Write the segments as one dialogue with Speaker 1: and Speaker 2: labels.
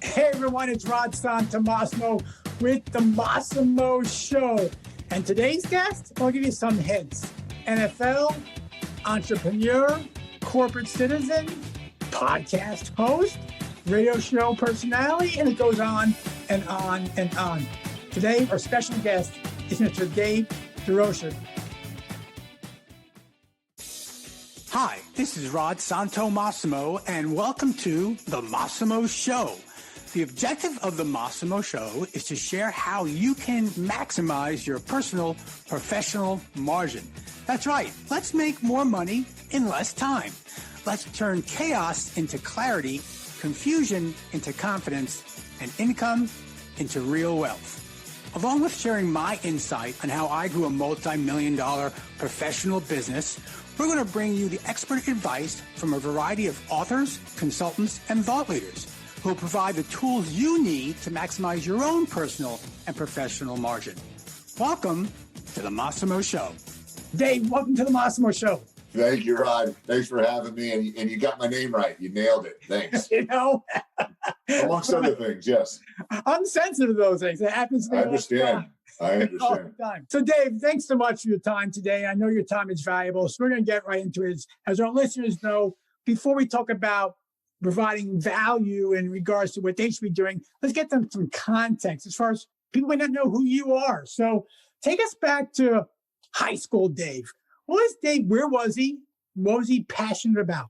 Speaker 1: Hey everyone, it's Rod Santomassimo with the Massimo Show. And today's guest, I'll give you some hints. NFL, entrepreneur, corporate citizen, podcast host, radio show personality, and it goes on and on and on. Today, our special guest is Mr. Dave DesRochers. Hi, this is Rod Santomassimo, and welcome to the Massimo Show. The objective of the Massimo Show is to share how you can maximize your personal, professional margin. That's right. Let's make more money in less time. Let's turn chaos into clarity, confusion into confidence, and income into real wealth. Along with sharing my insight on how I grew a multi-million-dollar professional business, we're going to bring you the expert advice from a variety of authors, consultants, and thought leaders who will provide the tools you need to maximize your own personal and professional margin. Welcome to the Massimo Show. Dave, welcome to the Massimo Show.
Speaker 2: Thank you, Rod. Thanks for having me. And you got my name right. You nailed it. Thanks. Amongst other things, yes.
Speaker 1: I'm sensitive to those things. It happens to me
Speaker 2: I understand.
Speaker 1: all the time. So, Dave, thanks so much for your time today. I know your time is valuable, so we're going to get right into it. As our listeners know, before we talk about providing value in regards to what they should be doing, let's get them some context as far as people may not know who you are. So take us back to high school, Dave. What was Dave? Where was he? What was he passionate about?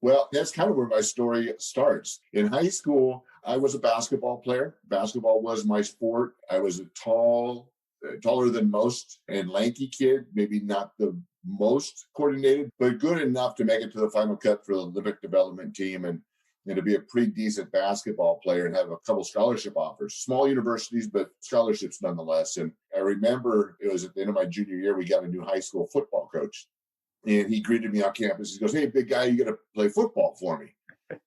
Speaker 2: Well, that's kind of where my story starts. In high school, I was a basketball player. Basketball was my sport. I was a taller than most and lanky kid, maybe not the most coordinated, but good enough to make it to the final cut for the Olympic development team and to be a pretty decent basketball player and have a couple scholarship offers. Small universities, but scholarships nonetheless. And I remember it was at the end of my junior year, we got a new high school football coach. And he greeted me on campus. He goes, "Hey, big guy, you got to play football for me."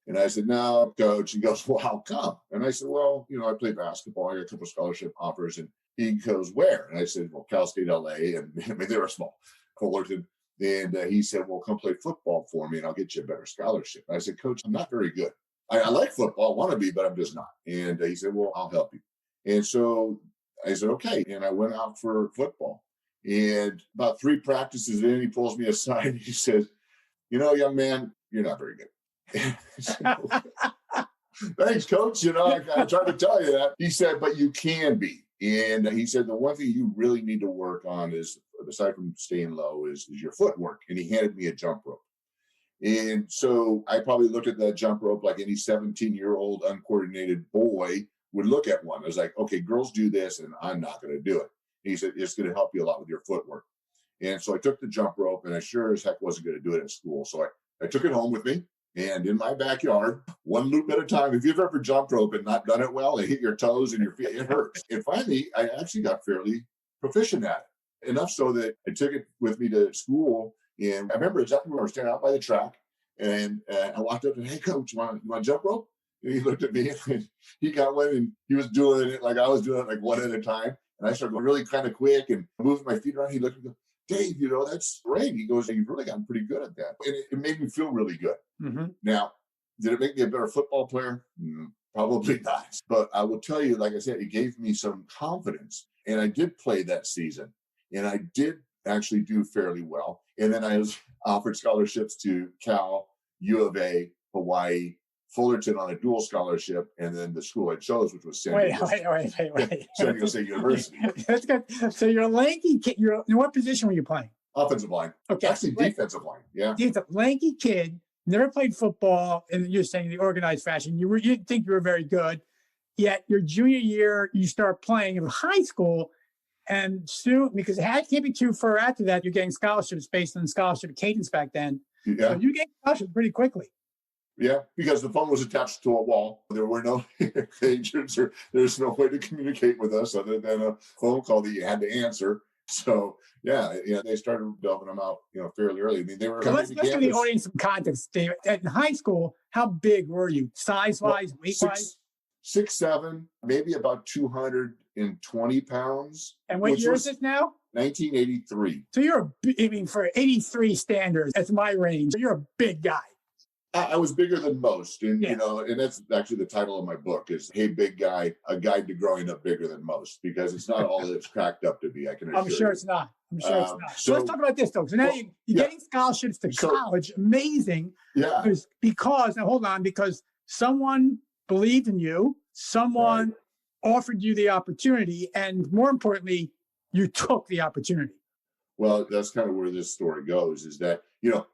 Speaker 2: And I said, "No, coach." He goes, "Well, how come?" And I said, "Well, I play basketball. I got a couple scholarship offers." And he goes, "Where?" And I said, "Well, Cal State LA." And I mean, they were small. Fullerton. And he said, "Well, come play football for me and I'll get you a better scholarship." And I said, "Coach, I'm not very good. I like football, want to be, but I'm just not." And he said, "Well, I'll help you." And so I said, "Okay." And I went out for football. And about 3 practices in, he pulls me aside and he says, "Young man, you're not very good." So, thanks, coach. I tried to tell you that. He said, "But you can be." And he said, "The one thing you really need to work on is, aside from staying low, is your footwork." And he handed me a jump rope. And so I probably looked at that jump rope like any 17-year-old uncoordinated boy would look at one. I was like, okay, girls do this and I'm not going to do it. He said, "It's going to help you a lot with your footwork." And so I took the jump rope and I sure as heck wasn't going to do it at school. So I took it home with me and in my backyard, one loop at a time. If you've ever jumped rope and not done it well, it hit your toes and your feet, it hurts. And finally, I actually got fairly proficient at it. Enough so that I took it with me to school. And I remember exactly when I was standing out by the track and I walked up and, "Hey, coach, you want to jump rope?" And he looked at me and he got one and he was doing it like I was doing it like one at a time. And I started going really kind of quick and moving my feet around. He looked at me and goes, "Dave, that's great." He goes, "You've really gotten pretty good at that." And it made me feel really good. Mm-hmm. Now, did it make me a better football player? Probably not. But I will tell you, like I said, it gave me some confidence. And I did play that season. And I did actually do fairly well. And then I was offered scholarships to Cal, U of A, Hawaii, Fullerton on a dual scholarship, and then the school I chose, which was San Diego State University.
Speaker 1: That's good. So you're a lanky kid. In what position were you playing?
Speaker 2: Offensive line. Okay. Actually, defensive line. Yeah.
Speaker 1: Lanky kid, never played football, and you're saying the organized fashion. You didn't think you were very good. Yet your junior year, you start playing in high school, and soon, because it can't be too far after that, you're getting scholarships based on scholarship cadence back then. Yeah. So you get scholarships pretty quickly.
Speaker 2: Yeah, because the phone was attached to a wall. There were no agents or there's no way to communicate with us other than a phone call that you had to answer. So, they started delving them out, fairly early. I mean, they were
Speaker 1: let's give the audience some context, Dave. In high school, how big were you? Size-wise, weight-wise?
Speaker 2: 6'7", maybe about 220 pounds.
Speaker 1: And what year is this now?
Speaker 2: 1983.
Speaker 1: So for 83 standards, that's my range. So you're a big guy.
Speaker 2: I was bigger than most. And,
Speaker 1: Yeah.
Speaker 2: and that's actually the title of my book is Hey, Big Guy, A Guide to Growing Up Bigger Than Most, because it's not all that it's cracked up to be, I can assure
Speaker 1: I'm sure
Speaker 2: you.
Speaker 1: it's not. I'm sure it's not. So
Speaker 2: So
Speaker 1: let's talk about this, though. So now
Speaker 2: well,
Speaker 1: you're
Speaker 2: yeah.
Speaker 1: getting scholarships to
Speaker 2: So-
Speaker 1: college. Amazing.
Speaker 2: Yeah.
Speaker 1: Because, now hold on, because someone believed in you, someone offered you the opportunity, and more importantly, you took the opportunity.
Speaker 2: Well, that's kind of where this story goes is that,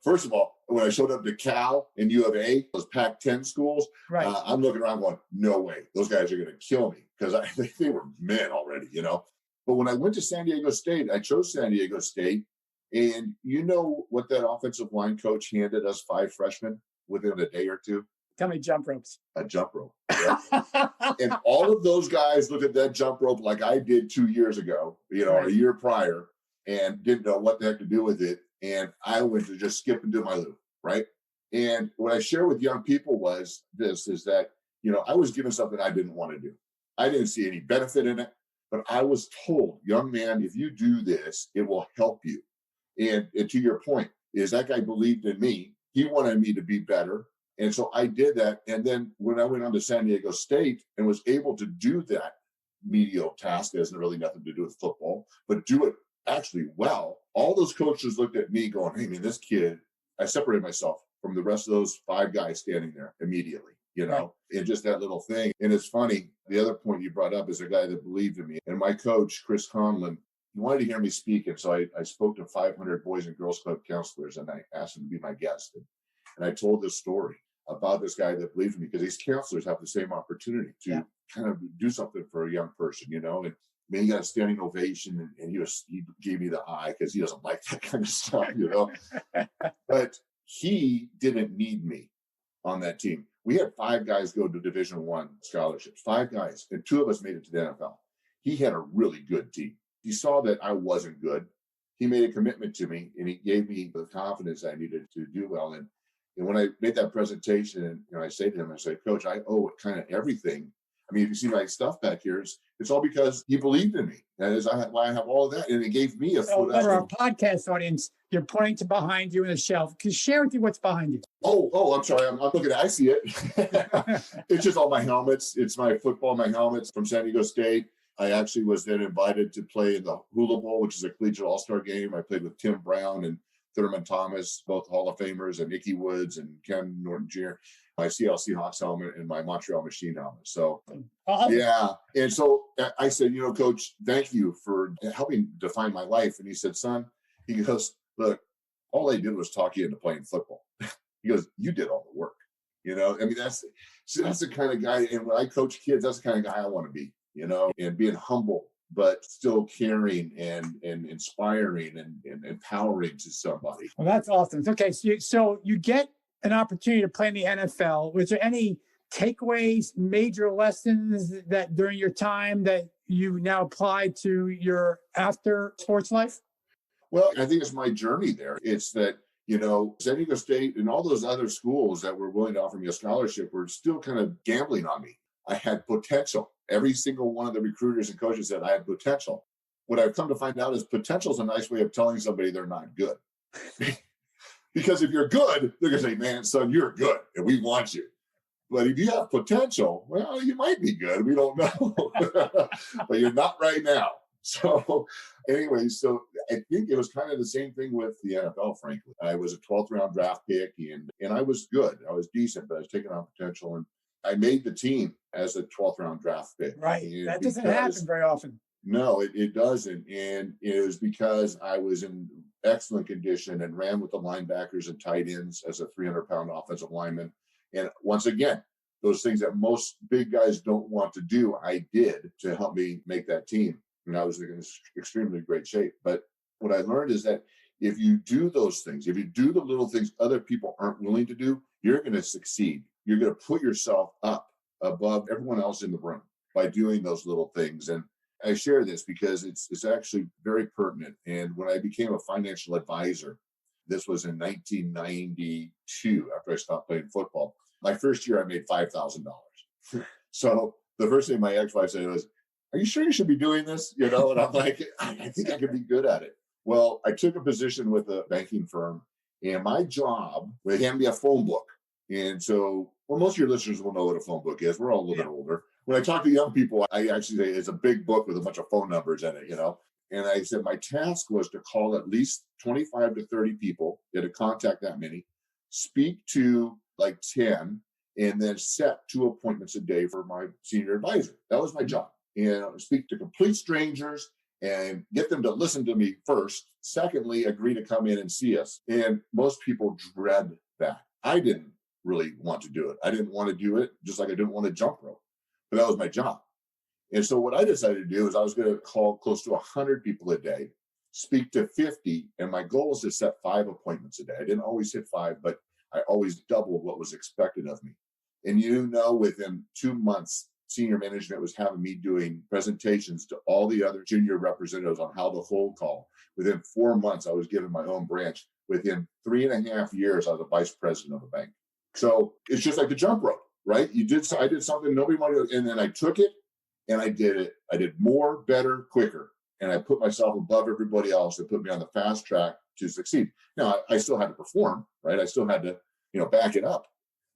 Speaker 2: first of all, when I showed up to Cal and U of A, those Pac-10 schools,
Speaker 1: Right.
Speaker 2: I'm looking around going, no way, those guys are going to kill me because they were men already, But when I went to San Diego State, I chose San Diego State. And you know what that offensive line coach handed us 5 freshmen within a day or two?
Speaker 1: Tell me jump ropes.
Speaker 2: A jump rope. Right? And all of those guys looked at that jump rope like I did 2 years ago, or a year prior, and didn't know what the heck to do with it. And I went to just skip and do my loop, right? And what I share with young people is that, I was given something I didn't want to do. I didn't see any benefit in it, but I was told, young man, if you do this, it will help you. And to your point, is that guy believed in me. He wanted me to be better. And so I did that. And then when I went on to San Diego State and was able to do that medial task, that has really nothing to do with football, but do it actually well, all those coaches looked at me going, hey, man, this kid, I separated myself from the rest of those 5 guys standing there immediately, and just that little thing. And it's funny, the other point you brought up is a guy that believed in me. And my coach, Chris Conlon, he wanted to hear me speak. And so I spoke to 500 Boys and Girls Club counselors, and I asked them to be my guest. And I told this story about this guy that believed in me, because these counselors have the same opportunity to kind of do something for a young person, and man, he got a standing ovation, and he gave me the eye because he doesn't like that kind of stuff, But he didn't need me on that team. We had 5 guys go to Division I scholarships, 5 guys, and 2 of us made it to the NFL. He had a really good team. He saw that I wasn't good. He made a commitment to me, and he gave me the confidence I needed to do well. And when I made that presentation, and I say to him, I say, Coach, I owe it kind of everything. I mean, if you see my stuff back here, it's all because he believed in me. That is why I have all of that. And it gave me a foot.
Speaker 1: For our podcast audience, you're pointing to behind you in the shelf. Can you share with you what's behind you?
Speaker 2: Oh, I'm sorry. I'm looking at I see it. It's just all my helmets. It's my football, my helmets from San Diego State. I actually was then invited to play in the Hula Bowl, which is a collegiate all-star game. I played with Tim Brown and Thurman Thomas, both Hall of Famers, and Ickey Woods and Ken Norton Jr., my Seattle Seahawks helmet and my Montreal Machine helmet. So, yeah. And so I said, Coach, thank you for helping define my life. And he said, son, he goes, look, all I did was talk you into playing football. He goes, you did all the work. I mean, that's the kind of guy. And when I coach kids, that's the kind of guy I want to be, and being humble, but still caring and inspiring and empowering to somebody.
Speaker 1: Well, that's awesome. Okay, so you get an opportunity to play in the NFL. Was there any takeaways, major lessons that during your time that you now apply to your after sports life?
Speaker 2: Well, I think it's my journey there. It's that, San Diego State and all those other schools that were willing to offer me a scholarship were still kind of gambling on me. I had potential. Every single one of the recruiters and coaches said I had potential. What I've come to find out is potential is a nice way of telling somebody they're not good. Because if you're good, they're going to say, man, son, you're good and we want you. But if you have potential, well, you might be good. We don't know. But you're not right now. So anyway, so I think it was kind of the same thing with the NFL, frankly. I was a 12th round draft pick and I was good. I was decent, but I was taking on potential. And I made the team as a 12th round draft pick.
Speaker 1: Right. That doesn't happen very often.
Speaker 2: No, it doesn't. And it was because I was in excellent condition and ran with the linebackers and tight ends as a 300-pound offensive lineman. And once again, those things that most big guys don't want to do, I did to help me make that team. And I was in extremely great shape. But what I learned is that if you do those things, if you do the little things other people aren't willing to do, you're going to succeed. You're going to put yourself up above everyone else in the room by doing those little things. And I share this because it's actually very pertinent. And when I became a financial advisor, this was in 1992, after I stopped playing football. My first year, I made $5,000. So the first thing my ex-wife said was, are you sure you should be doing this? And I'm like, I think I could be good at it. Well, I took a position with a banking firm, and my job, they handed me a phone book. And so, well, most of your listeners will know what a phone book is. We're all a little bit older. When I talk to young people, I actually say it's a big book with a bunch of phone numbers in it, And I said my task was to call at least 25 to 30 people, get to contact that many, speak to like 10, and then set 2 appointments a day for my senior advisor. That was my job. And speak to complete strangers and get them to listen to me first. Secondly, agree to come in and see us. And most people dread that. I didn't really want to do it. I didn't want to do it, just like I didn't want to jump rope. But that was my job. And so what I decided to do is I was going to call close to 100 people a day, speak to 50, and my goal was to set 5 appointments a day. I didn't always hit 5, but I always doubled what was expected of me. And within 2 months, senior management was having me doing presentations to all the other junior representatives on how to hold call. Within 4 months, I was given my own branch. Within 3.5 years, I was a vice president of a bank. So it's just like the jump rope, right? I did something nobody wanted to, and then I took it and I did it. I did more, better, quicker. And I put myself above everybody else and put me on the fast track to succeed. Now, I still had to perform, right? I still had to, back it up.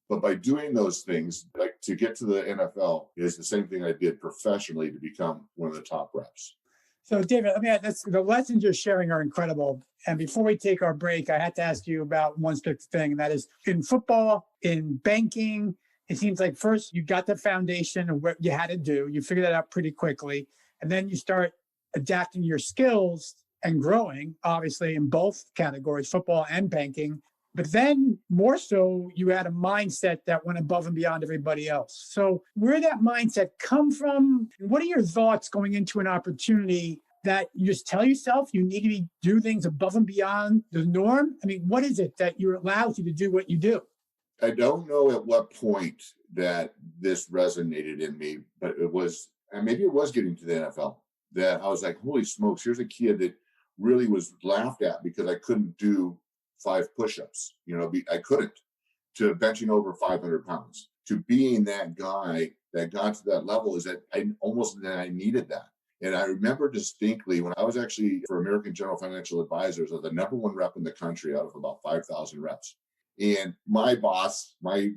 Speaker 2: But by doing those things, like to get to the NFL is the same thing I did professionally to become one of the top reps.
Speaker 1: So, David, the lessons you're sharing are incredible. And before we take our break, I had to ask you about one specific thing, and that is in football, in banking, it seems like first you got the foundation of what you had to do. You figured that out pretty quickly. And then you start adapting your skills and growing, obviously, in both categories, football and banking. But then more so, you had a mindset that went above and beyond everybody else. So where did that mindset come from? What are your thoughts going into an opportunity that you just tell yourself you need to do things above and beyond the norm? I mean, what is it that allows you to do what you do?
Speaker 2: I don't know at what point that this resonated in me, but it was, and maybe it was getting to the NFL, that I was like, holy smokes, here's a kid that really was laughed at because I couldn't do 5 push-ups. I couldn't, to benching over 500 pounds, to being that guy that got to that level, is that I needed that. And I remember distinctly when I was actually for American General Financial Advisors, I was the number 1 rep in the country out of about 5,000 reps. And my boss, my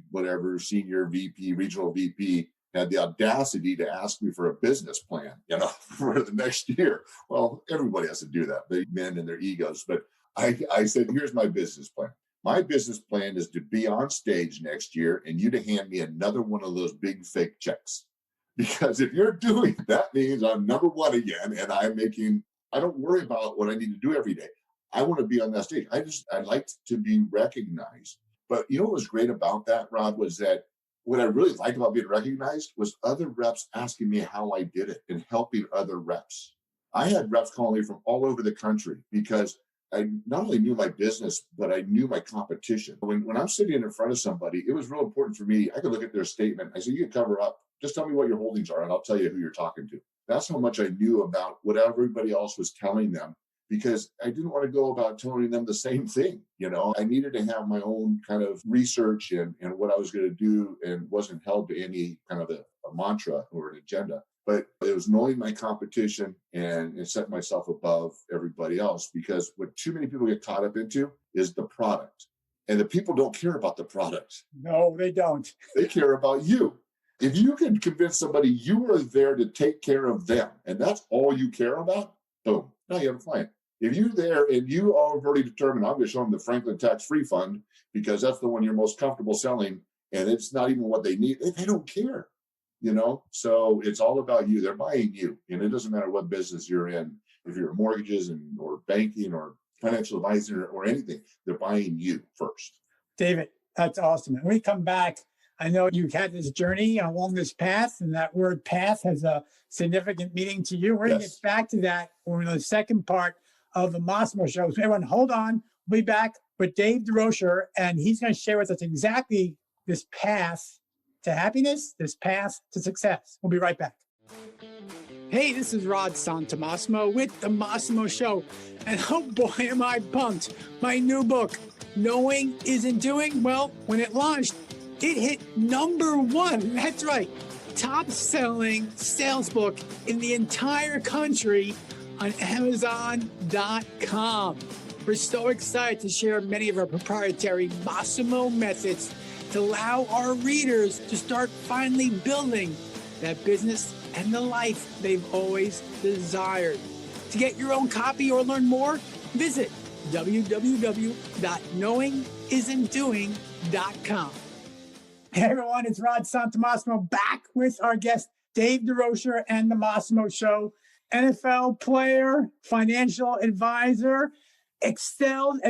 Speaker 2: senior VP, regional VP, had the audacity to ask me for a business plan, for the next year. Well, everybody has to do that, big men and their egos. But I said, here's my business plan. My business plan is to be on stage next year and you to hand me another one of those big fake checks. Because if you're doing that, means I'm number 1 again, and I don't worry about what I need to do every day. I want to be on that stage. I liked to be recognized. But what was great about that, Rod, was that what I really liked about being recognized was other reps asking me how I did it and helping other reps. I had reps calling me from all over the country because I not only knew my business, but I knew my competition. When I'm sitting in front of somebody, it was real important for me. I could look at their statement. I said, you can cover up. Just tell me what your holdings are, and I'll tell you who you're talking to. That's how much I knew about what everybody else was telling them, because I didn't want to go about telling them the same thing. I needed to have my own kind of research and what I was going to do, and wasn't held to any kind of a mantra or an agenda. But it was knowing my competition and set myself above everybody else, because what too many people get caught up into is the product. And the people don't care about the product.
Speaker 1: No, they don't.
Speaker 2: They care about you. If you can convince somebody you are there to take care of them, and that's all you care about, boom, now you have a client. If you're there and you are already determined, I'm going to show them the Franklin tax-free fund because that's the one you're most comfortable selling, and it's not even what they need, they don't care. So it's all about you. They're buying you, and it doesn't matter what business you're in. If you're mortgages or banking or financial advisor or anything, they're buying you first.
Speaker 1: David, that's awesome. When we come back, I know you've had this journey along this path, and that word path has a significant meaning to you. We're going to get back to that in the second part of the Massimo Show. So everyone, hold on. We'll be back with Dave DesRochers, and he's going to share with us exactly this path to happiness, this path to success. We'll be right back. Hey, this is Rod Santomassimo with the Massimo Show. And oh boy, am I pumped. My new book, Knowing Isn't Doing, well, when it launched, it hit number 1. That's right. Top-selling sales book in the entire country on Amazon.com. We're so excited to share many of our proprietary Massimo methods to allow our readers to start finally building that business and the life they've always desired. To get your own copy or learn more, visit www.knowingisn'tdoing.com. Hey everyone, it's Rod Santomassimo back with our guest, Dave DesRochers and the Massimo Show. NFL player, financial advisor, excelled.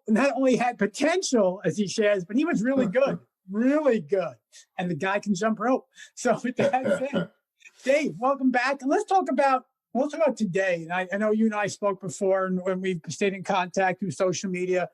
Speaker 1: Not only had potential, as he shares, but he was really good. And the guy can jump rope. So with that said, Dave, welcome back. And we'll talk about today. And I know you and I spoke before, and when we've stayed in contact through social media,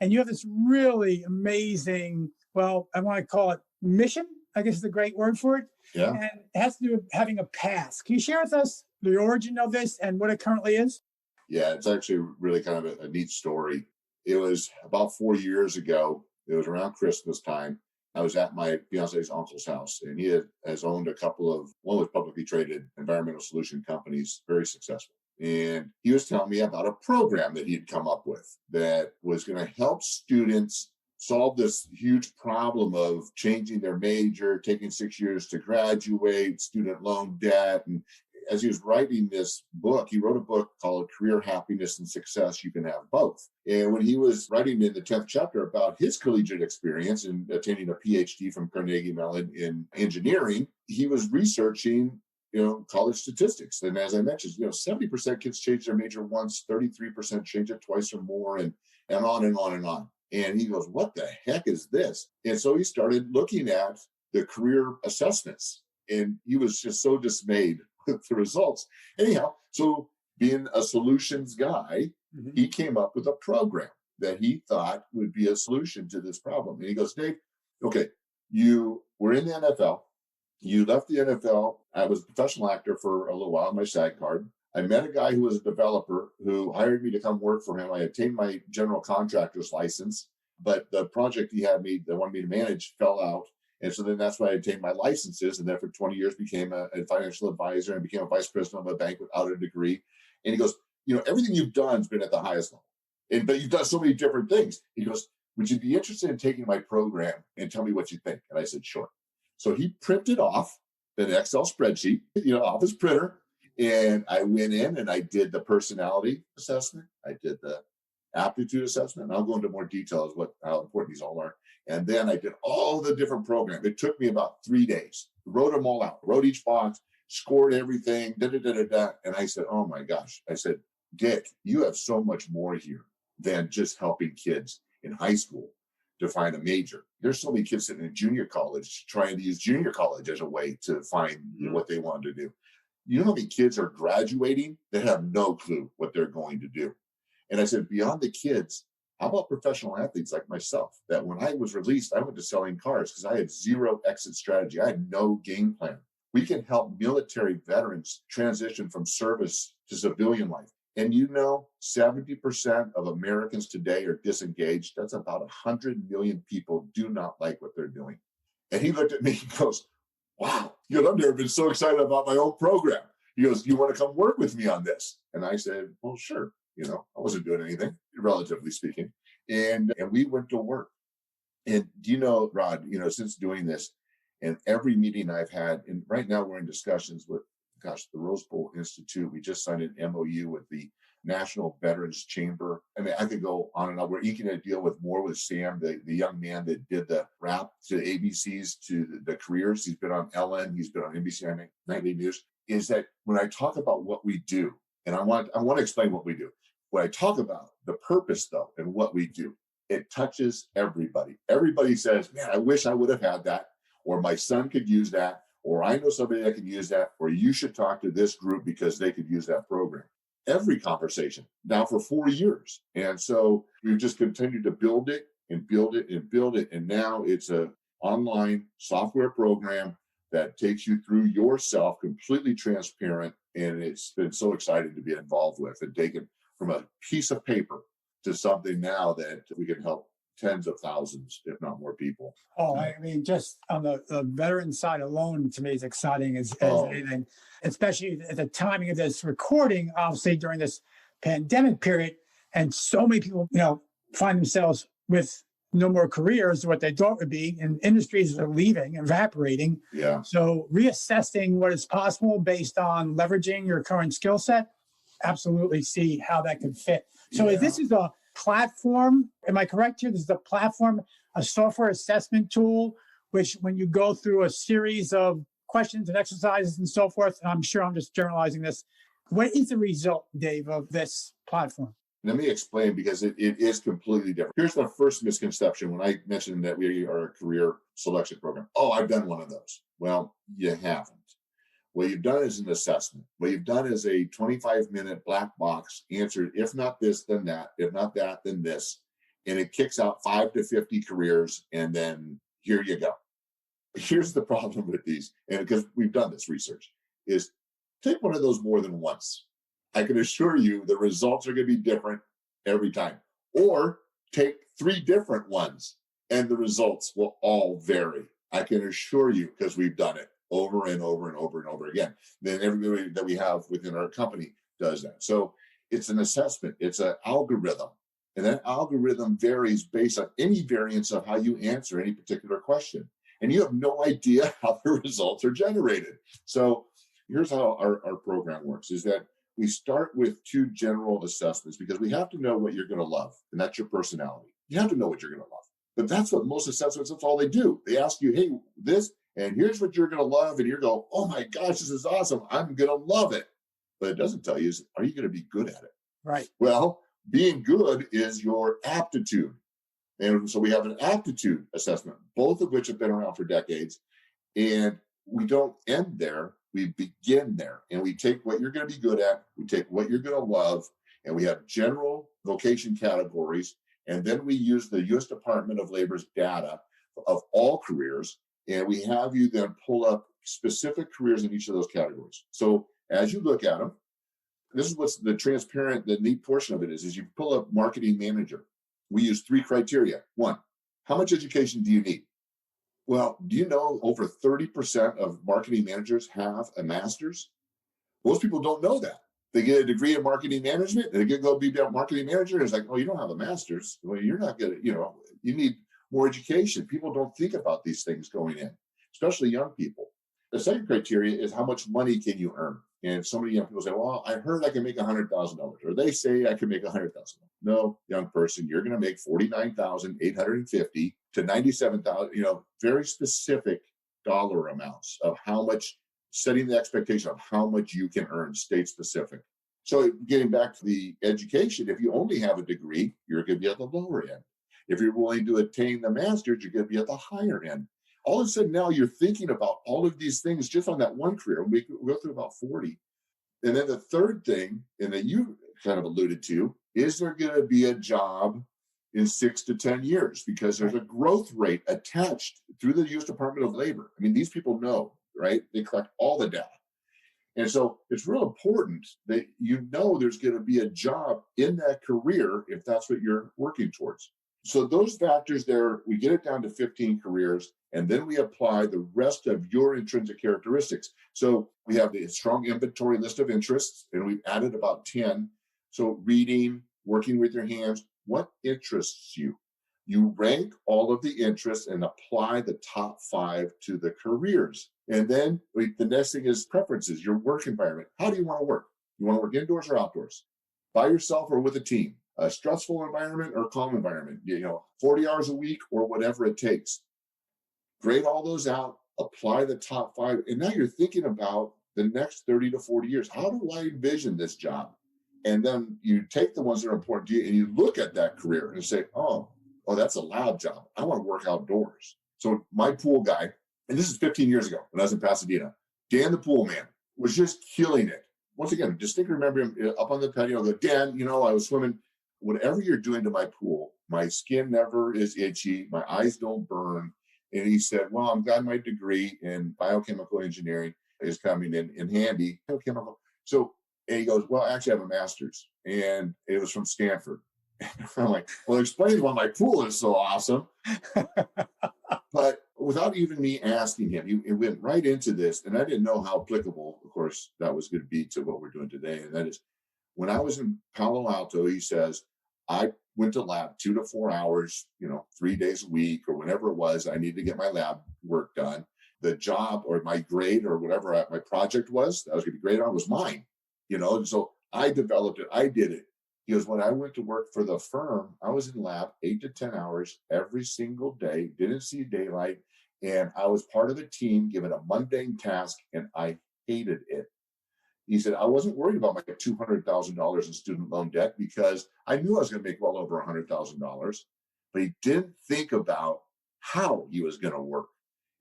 Speaker 1: and you have this really amazing, well, I want to call it mission, I guess is the great word for it.
Speaker 2: Yeah.
Speaker 1: And it has to do with having a past. Can you share with us the origin of this and what it currently is?
Speaker 2: Yeah, it's actually really kind of a neat story. It was about 4 years ago. It was around Christmas time. I was at my fiance's uncle's house, and he has owned a couple of, one was publicly traded environmental solution companies, very successful. And he was telling me about a program that he'd come up with that was going to help students solve this huge problem of changing their major, taking 6 years to graduate, student loan debt. And as he was writing this book, he wrote a book called Career Happiness and Success. You Can Have Both. And when he was writing in the 10th chapter about his collegiate experience in attaining a PhD from Carnegie Mellon in engineering, he was researching, college statistics. And as I mentioned, 70% kids change their major once, 33% change it twice or more, and on and on and on. And he goes, what the heck is this? And so he started looking at the career assessments, and he was just so dismayed with the results. Anyhow, so being a solutions guy, he came up with a program that he thought would be a solution to this problem. And he goes, Dave, okay, you were in the NFL. You left the NFL. I was a professional actor for a little while, my SAG card. I met a guy who was a developer who hired me to come work for him. I obtained my general contractor's license, but the project he had me, that wanted me to manage, fell out. And so then that's why I obtained my licenses, and then for 20 years became a financial advisor and became a vice president of a bank without a degree. And he goes, everything you've done has been at the highest level, but you've done so many different things. He goes, would you be interested in taking my program and tell me what you think? And I said, sure. So he printed off an Excel spreadsheet, off his printer. And I went in and I did the personality assessment. I did the aptitude assessment. And I'll go into more details how important these all are. And then I did all the different programs. It took me about 3 days. Wrote them all out. Wrote each box, scored everything. And I said, oh my gosh. I said, Dick, you have so much more here than just helping kids in high school to find a major. There's so many kids sitting in junior college trying to use junior college as a way to find what they want to do. You know how many kids are graduating that have no clue what they're going to do? And I said, beyond the kids, how about professional athletes like myself, that when I was released, I went to selling cars because I had zero exit strategy. I had no game plan. We can help military veterans transition from service to civilian life. And 70% of Americans today are disengaged. That's about 100 million people do not like what they're doing. And he looked at me and goes, wow, I've never been so excited about my own program. He goes, you want to come work with me on this? And I said, well, sure. I wasn't doing anything, relatively speaking. And we went to work. And Rod, since doing this, and every meeting I've had, and right now we're in discussions with, the Rose Bowl Institute. We just signed an MOU with the National Veterans Chamber. I mean, I could go on and on. We're inking a deal with Sam, the young man that did the rap to ABC's to the careers. He's been on Ellen. He's been on NBC Nightly News. Is that when I talk about what we do, and I want to explain what we do. When I talk about the purpose, though, and what we do, it touches everybody. Everybody says, man, I wish I would have had that, or my son could use that, or I know somebody that can use that, or you should talk to this group because they could use that program. Every conversation now for 4 years. And so we've just continued to build it and build it and build it. And now it's an online software program that takes you through yourself, completely transparent. And it's been so exciting to be involved with and taken from a piece of paper to something now that we can help tens of thousands, if not more people.
Speaker 1: Oh, I mean, just on the veteran side alone, to me, is exciting as anything, especially at the timing of this recording, obviously during this pandemic period. And so many people, find themselves with no more careers, what they thought would be, and industries are leaving, evaporating.
Speaker 2: Yeah.
Speaker 1: So reassessing what is possible based on leveraging your current skill set, absolutely see how that could fit. So if this is a platform, am I correct here? This is a platform, a software assessment tool, which when you go through a series of questions and exercises and so forth, and I'm sure I'm just generalizing this, what is the result, Dave, of this platform?
Speaker 2: Let me explain, because it is completely different. Here's the first misconception when I mentioned that we are a career selection program. Oh, I've done one of those. Well, you haven't. What you've done is an assessment. What you've done is a 25-minute black box answered, if not this, then that, if not that, then this. And it kicks out 5 to 50 careers, and then here you go. Here's the problem with these, and because we've done this research, is take one of those more than once. I can assure you the results are going to be different every time. Or take 3 different ones, and the results will all vary. I can assure you, because we've done it over and over and over and over again. Then everybody that we have within our company does that. So it's an assessment. It's an algorithm. And that algorithm varies based on any variance of how you answer any particular question. And you have no idea how the results are generated. So here's how our program works, is that we start with 2 general assessments, because we have to know what you're going to love, and that's your personality. You have to know what you're going to love. But that's what most assessments, that's all they do. They ask you, hey, this, and here's what you're going to love. And you go, oh my gosh, this is awesome. I'm going to love it. But it doesn't tell you, is, are you going to be good at it?
Speaker 1: Right.
Speaker 2: Well, being good is your aptitude. And so we have an aptitude assessment, both of which have been around for decades. And we don't end there. We begin there. And we take what you're going to be good at, we take what you're going to love, and we have general vocation categories. And then we use the U.S. Department of Labor's data of all careers. And we have you then pull up specific careers in each of those categories. So as you look at them, this is what's the transparent, the neat portion of it is you pull up marketing manager. We use 3 criteria. 1, how much education do you need? Well, do you know over 30% of marketing managers have a master's? Most people don't know that. They get a degree in marketing management, and they get to go be a marketing manager. And it's like, oh, you don't have a master's. Well, you're not going to, you need more education. People don't think about these things going in, especially young people. The second criteria is how much money can you earn? And so many young people say, well, I heard I can make $100,000, or they say I can make $100,000. No, young person, you're going to make $49,850 to $97,000, very specific dollar amounts of how much, setting the expectation of how much you can earn, state specific. So getting back to the education, if you only have a degree, you're going to be at the lower end. If you're willing to attain the master's, you're going to be at the higher end. All of a sudden now you're thinking about all of these things just on that one career. We go through about 40. And then the third thing, and that you kind of alluded to, is there going to be a job in 6 to 10 years? Because there's a growth rate attached through the U.S. Department of Labor. I mean, these people know, right? They collect all the data. And so it's real important that there's going to be a job in that career if that's what you're working towards. So those factors there, we get it down to 15 careers, and then we apply the rest of your intrinsic characteristics. So we have the strong inventory list of interests, and we've added about 10. So reading, working with your hands, what interests you? You rank all of the interests and apply the top 5 to the careers. And then the next thing is preferences, your work environment. How do you want to work? You want to work indoors or outdoors? By yourself or with a team? A stressful environment or calm environment? 40 hours a week or whatever it takes. Grade all those out, apply the top 5. And now you're thinking about the next 30 to 40 years. How do I envision this job? And then you take the ones that are important to you and you look at that career and say, oh, that's a lab job. I want to work outdoors. So my pool guy, and this is 15 years ago when I was in Pasadena, Dan the pool man was just killing it. Once again, distinctly remember him up on the patio. I go, Dan, I was swimming. Whatever you're doing to my pool, my skin never is itchy. My eyes don't burn. And he said, well, I'm glad my degree in biochemical engineering is coming in handy. Biochemical. And he goes, well, actually, I have a master's. And it was from Stanford. And I'm like, well, explain why my pool is so awesome. But without even me asking him, he went right into this. And I didn't know how applicable, of course, that was going to be to what we're doing today. And that is, when I was in Palo Alto, he says, I went to lab 2 to 4 hours, 3 days a week or whenever it was, I needed to get my lab work done. The job or my grade or whatever my project was that I was going to be graded on was mine, and so I developed it. I did it. Because when I went to work for the firm, I was in lab 8 to 10 hours every single day, didn't see daylight. And I was part of a team given a mundane task, and I hated it. He said, I wasn't worried about my $200,000 in student loan debt because I knew I was going to make well over $100,000. But he didn't think about how he was going to work.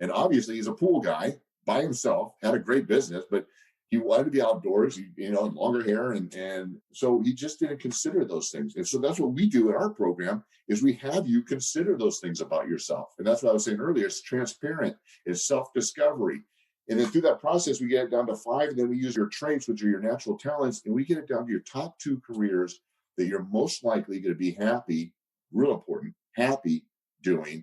Speaker 2: And obviously, he's a pool guy by himself, had a great business, but he wanted to be outdoors, longer hair. And so he just didn't consider those things. And so that's what we do in our program is we have you consider those things about yourself. And that's what I was saying earlier. It's transparent. It's self-discovery. And then through that process, we get it down to 5. And then we use your traits, which are your natural talents. And we get it down to your top 2 careers that you're most likely going to be happy, real important, happy doing.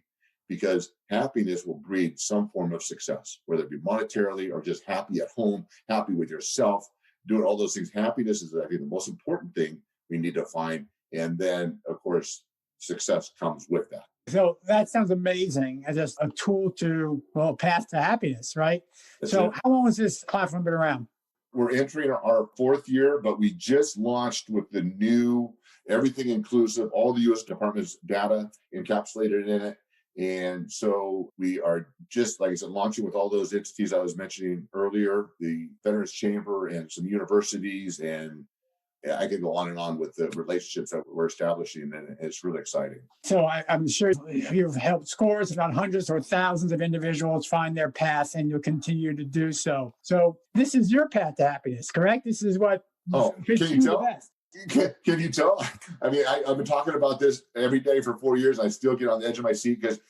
Speaker 2: Because happiness will breed some form of success, whether it be monetarily or just happy at home, happy with yourself, doing all those things. Happiness is, I think, the most important thing we need to find. And then, of course, success comes with that.
Speaker 1: So that sounds amazing as just a tool to, path to happiness, right?
Speaker 2: That's
Speaker 1: so
Speaker 2: it.
Speaker 1: How long has this platform been around?
Speaker 2: We're entering our 4th year, but we just launched with the new everything inclusive, all the U.S. Department's data encapsulated in it. And so we are just, like I said, launching with all those entities I was mentioning earlier, the Veterans Chamber and some universities. And I could go on and on with the relationships that we're establishing. And it's really exciting. So
Speaker 1: I'm sure you've helped scores, if not hundreds or thousands of individuals find their path, and you'll continue to do so. So this is your path to happiness, correct? This is what fits you the best.
Speaker 2: Can you tell? I mean, I've been talking about this every day for 4 years. I still get on the edge of my seat because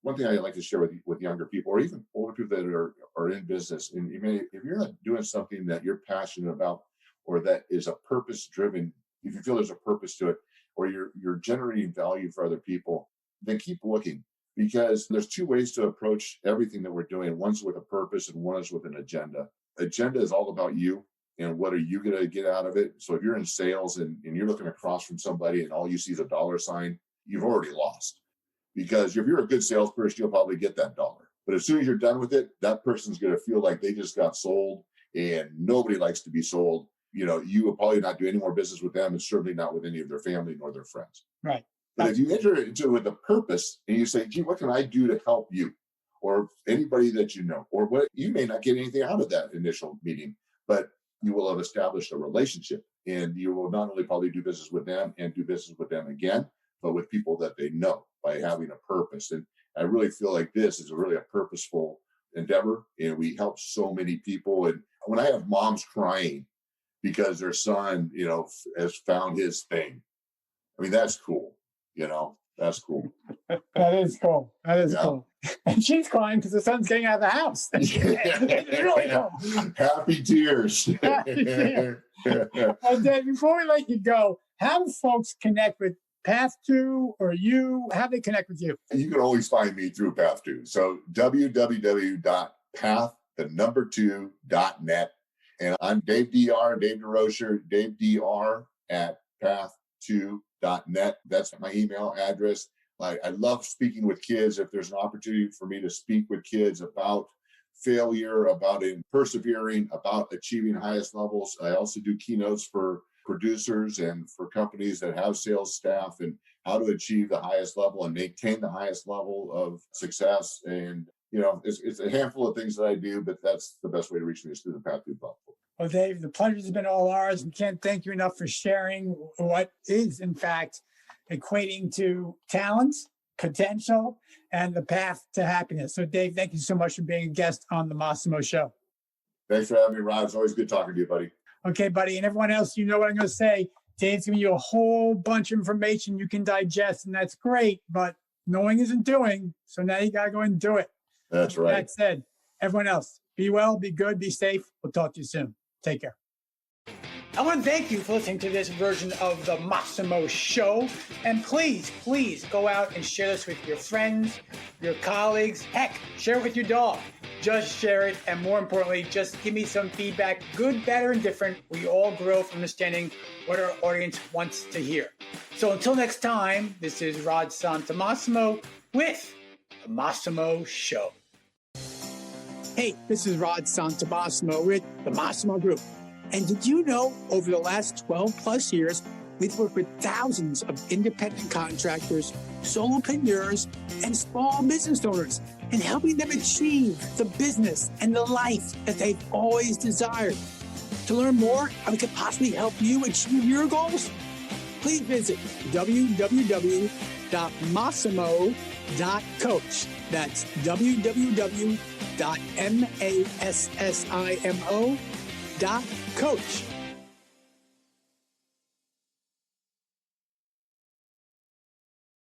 Speaker 2: one thing I like to share with younger people or even older people that are in business, and if you're not doing something that you're passionate about or that is a purpose driven, if you feel there's a purpose to it or you're generating value for other people, then keep looking, because there's 2 ways to approach everything that we're doing. One's with a purpose and one is with an agenda. Agenda is all about you. And what are you going to get out of it? So if you're in sales and you're looking across from somebody and all you see is a dollar sign, you've already lost. Because if you're a good salesperson, you'll probably get that dollar. But as soon as you're done with it, that person's going to feel like they just got sold, and nobody likes to be sold. You will probably not do any more business with them, and certainly not with any of their family nor their friends.
Speaker 1: Right.
Speaker 2: But if you enter into it with a purpose and you say, gee, what can I do to help you or anybody that you know, or what, you may not get anything out of that initial meeting, but you will have established a relationship, and you will not only probably do business with them and do business with them again, but with people that they know by having a purpose. And I really feel like this is really a purposeful endeavor, and we help so many people. And when I have moms crying because their son, has found his thing, I mean, that's cool. That's cool.
Speaker 1: That is cool. Cool. And she's crying because the son's getting out of the house. It's really cool.
Speaker 2: Happy tears.
Speaker 1: Happy tears. Well, Dave, before we let you go, how do folks connect with Path2 or you? How do they connect with you?
Speaker 2: You can always find me through Path2. So www.path2.net. And I'm Dave DR, Dave DesRochers, Dave DR at path2.net. That's my email address. I love speaking with kids. If there's an opportunity for me to speak with kids about failure, about persevering, about achieving highest levels, I also do keynotes for producers and for companies that have sales staff and how to achieve the highest level and maintain the highest level of success. And, it's a handful of things that I do, but that's the best way to reach me is through the Path2 platform.
Speaker 1: Well, Dave, the pleasure's been all ours. We can't thank you enough for sharing what is, in fact, equating to talent, potential, and the path to happiness. So, Dave, thank you so much for being a guest on the Massimo Show.
Speaker 2: Thanks for having me, Rod. It's always good talking to you, buddy.
Speaker 1: Okay, buddy. And everyone else, you know what I'm going to say. Dave's giving you a whole bunch of information you can digest, and that's great, but knowing isn't doing. So now you got to go and do it.
Speaker 2: That's right.
Speaker 1: That said, everyone else, be well, be good, be safe. We'll talk to you soon. Take care. I want to thank you for listening to this version of the Massimo Show. And please, please go out and share this with your friends, your colleagues. Heck, share it with your dog. Just share it. And more importantly, just give me some feedback, good, bad, or indifferent. We all grow from understanding what our audience wants to hear. So until next time, this is Rod Santomassimo with the Massimo Show. Hey, this is Rod Santomassimo with the Massimo Group. And did you know over the last 12 plus years, we've worked with thousands of independent contractors, solopreneurs, and small business owners in helping them achieve the business and the life that they've always desired. To learn more how we could possibly help you achieve your goals, please visit www.massimo.coach. That's www.massimo.coach.